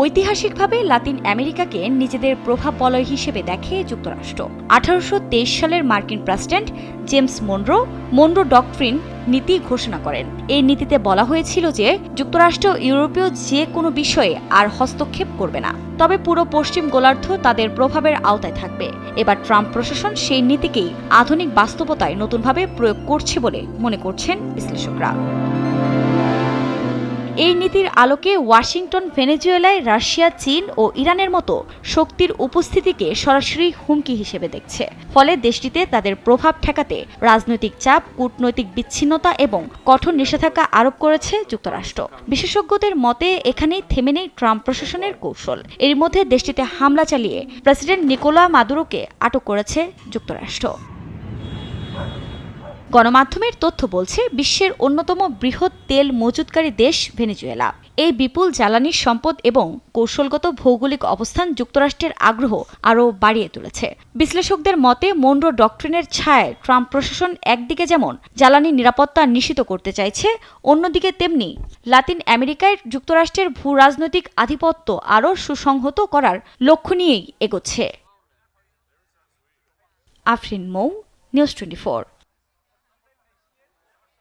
ঐতিহাসিকভাবে লাতিন আমেরিকাকে নিজেদের প্রভাব বলয় হিসেবে দেখে যুক্তরাষ্ট্র। 1823 সালের মার্কিন প্রেসিডেন্ট জেমস মনরো ডক্ট্রিন নীতি ঘোষণা করেন। এই নীতিতে বলা হয়েছিল যে যুক্তরাষ্ট্র ইউরোপীয় যে কোনো বিষয়ে আর হস্তক্ষেপ করবে না, তবে পুরো পশ্চিম গোলার্ধ তাদের প্রভাবের আওতায় থাকবে। এবার ট্রাম্প প্রশাসন সেই নীতিকেই আধুনিক বাস্তবতায় নতুনভাবে প্রয়োগ করছে বলে মনে করছেন বিশ্লেষকরা। এই নীতির আলোকে ওয়াশিংটন ভেনেজুয়েলায় রাশিয়া, চীন ও ইরানের মতো শক্তির উপস্থিতিকে সরাসরি হুমকি হিসেবে দেখছে। ফলে দেশটিতে তাদের প্রভাব ঠেকাতে রাজনৈতিক চাপ, কূটনৈতিক বিচ্ছিন্নতা এবং কঠোর নিষেধাজ্ঞা আরোপ করেছে যুক্তরাষ্ট্র। বিশেষজ্ঞদের মতে এখানেই থেমে নেই ট্রাম্প প্রশাসনের কৌশল। এর মধ্যে দেশটিতে হামলা চালিয়ে প্রেসিডেন্ট নিকোলা মাদুরোকে আটক করেছে যুক্তরাষ্ট্র। গণমাধ্যমের তথ্য বলছে বিশ্বের অন্যতম বৃহৎ তেল মজুতকারী দেশ ভেনেজুয়েলা। এই বিপুল জ্বালানি সম্পদ এবং কৌশলগত ভৌগোলিক অবস্থান যুক্তরাষ্ট্রের আগ্রহ আরও বাড়িয়ে তুলেছে। বিশ্লেষকদের মতে মনরো ডক্ট্রিনের ছায়ায় ট্রাম্প প্রশাসন একদিকে যেমন জ্বালানি নিরাপত্তা নিশ্চিত করতে চাইছে, অন্যদিকে তেমনি লাতিন আমেরিকায় যুক্তরাষ্ট্রের ভূ রাজনৈতিক আধিপত্য আরও সুসংহত করার লক্ষ্য নিয়েই এগোচ্ছে। আফরিন মৌ, নিউজ 24।